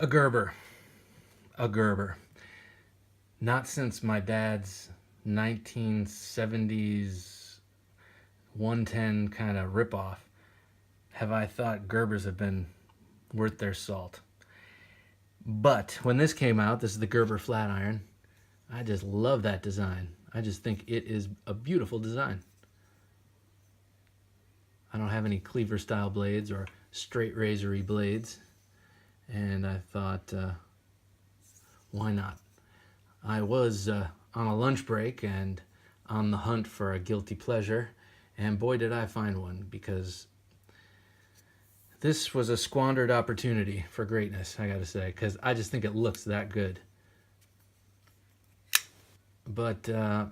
A Gerber. A Gerber. Not since my dad's 1970s 110 kind of ripoff have I thought Gerbers have been worth their salt. But when this came out, this is the Gerber Flatiron, I just love that design. I just think it is a beautiful design. I don't have any cleaver style blades or straight razory blades, and I thought, why not? I was on a lunch break and on the hunt for a guilty pleasure, and boy did I find one, because this was a squandered opportunity for greatness, I gotta say, because I just think it looks that good. But I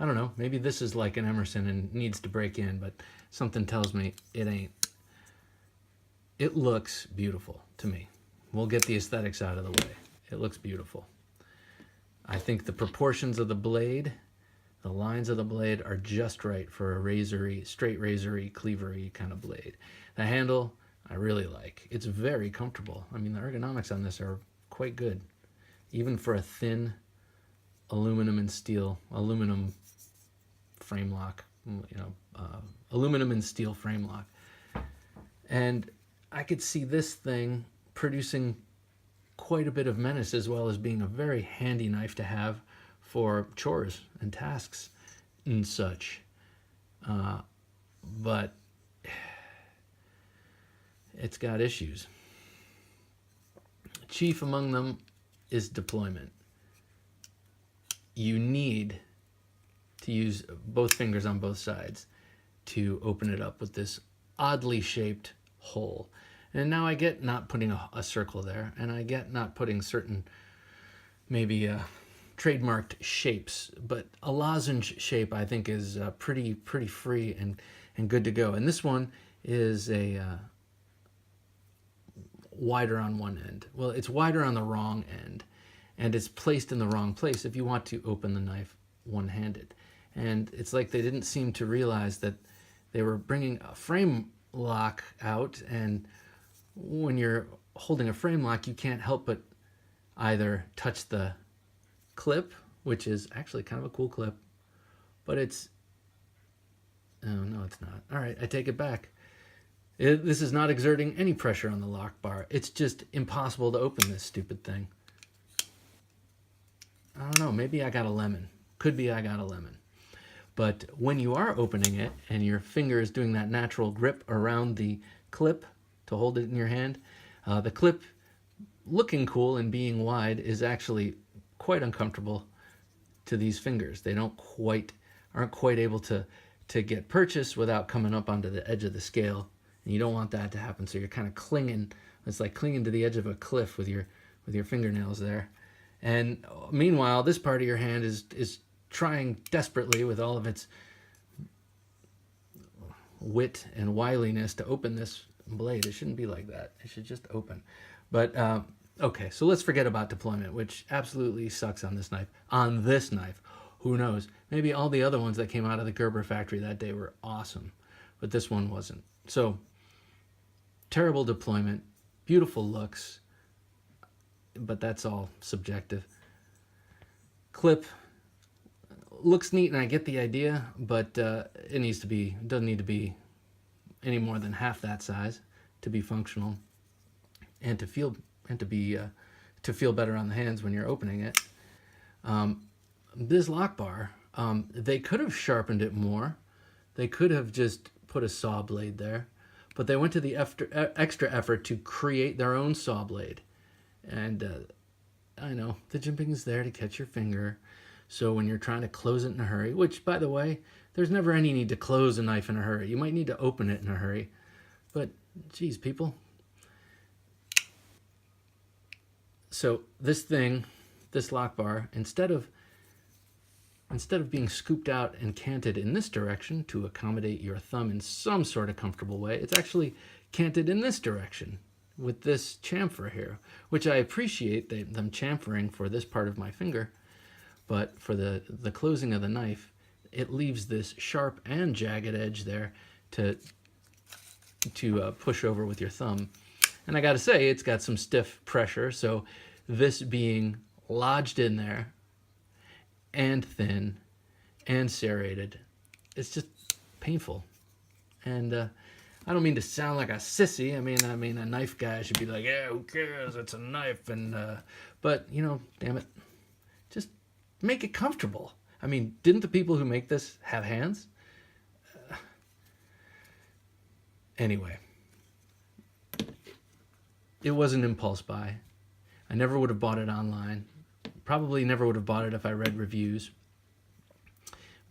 don't know, maybe this is like an Emerson and needs to break in, but something tells me it ain't. It looks beautiful to me. We'll get the aesthetics out of the way. It looks beautiful. I think the proportions of the blade, the lines of the blade are just right for a razory, straight razory, cleavery kind of blade. The handle, I really like. It's very comfortable. I mean, the ergonomics on this are quite good, even for a thin aluminum and steel, aluminum frame lock, aluminum and steel frame lock. And I could see this thing producing quite a bit of menace, as well as being a very handy knife to have for chores and tasks and such. But it's got issues. Chief among them is deployment. You need to use both fingers on both sides to open it up with this oddly shaped hole. And now I get not putting a circle there, and I get not putting certain maybe trademarked shapes, but a lozenge shape I think is pretty free and good to go. And this one is a wider on one end. Well, it's wider on the wrong end, and it's placed in the wrong place if you want to open the knife one-handed. And it's like they didn't seem to realize that they were bringing a frame lock out, and when you're holding a frame lock, you can't help but either touch the clip, which is actually kind of a cool clip, but it's, oh no, it's not. All right, I take it back. This is not exerting any pressure on the lock bar. It's just impossible to open this stupid thing. I don't know, maybe I got a lemon. Could be I got a lemon. But when you are opening it and your finger is doing that natural grip around the clip to hold it in your hand, the clip looking cool and being wide is actually quite uncomfortable to these fingers. They aren't quite able to get purchased without coming up onto the edge of the scale, and you don't want that to happen. So you're kind of clinging. It's like clinging to the edge of a cliff with your fingernails there. And meanwhile, this part of your hand is trying desperately with all of its wit and wiliness to open this blade. It shouldn't be like that. It should just open. But okay, so let's forget about deployment, which absolutely sucks on this knife. On this knife, who knows? Maybe all the other ones that came out of the Gerber factory that day were awesome, but this one wasn't. So terrible deployment, beautiful looks, but that's all subjective. Clip looks neat, and I get the idea, but it doesn't need to be any more than half that size to be functional and to feel better on the hands when you're opening it. This lock bar, they could have sharpened it more. They could have just put a saw blade there, but they went to the extra effort to create their own saw blade. And I know the jimping is there to catch your finger, so when you're trying to close it in a hurry, which, by the way, there's never any need to close a knife in a hurry. You might need to open it in a hurry, but geez, people. So this lock bar, instead of being scooped out and canted in this direction to accommodate your thumb in some sort of comfortable way, it's actually canted in this direction with this chamfer here, which I appreciate them chamfering for this part of my finger, but for the closing of the knife, it leaves this sharp and jagged edge there to push over with your thumb. And I got to say, it's got some stiff pressure, so this being lodged in there and thin and serrated, it's just painful. And I don't mean to sound like a sissy. I mean a knife guy should be like, yeah, who cares? It's a knife. And but you know, damn it, just make it comfortable. I mean, didn't the people who make this have hands? Anyway, it was an impulse buy. I never would have bought it online. Probably never would have bought it if I read reviews.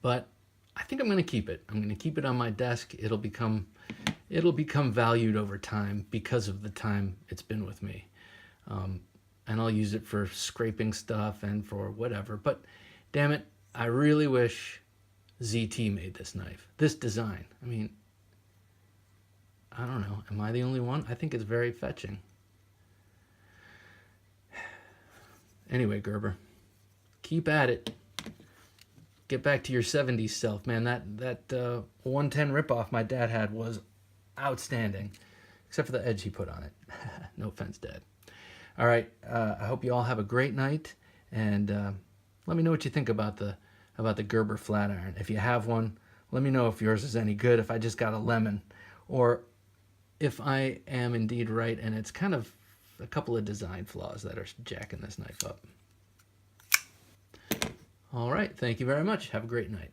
But I think I'm going to keep it. I'm going to keep it on my desk. It'll become valued over time because of the time it's been with me. And I'll use it for scraping stuff and for whatever. But damn it, I really wish ZT made this knife. This design. I mean, I don't know. Am I the only one? I think it's very fetching. Anyway, Gerber, keep at it. Get back to your 70s self, man. That 110 ripoff my dad had was outstanding, except for the edge he put on it. No offense, Dad. All right, I hope you all have a great night, and let me know what you think about the Gerber Flatiron. If you have one, let me know if yours is any good, if I just got a lemon, or if I am indeed right and it's kind of a couple of design flaws that are jacking this knife up. All right, thank you very much. Have a great night.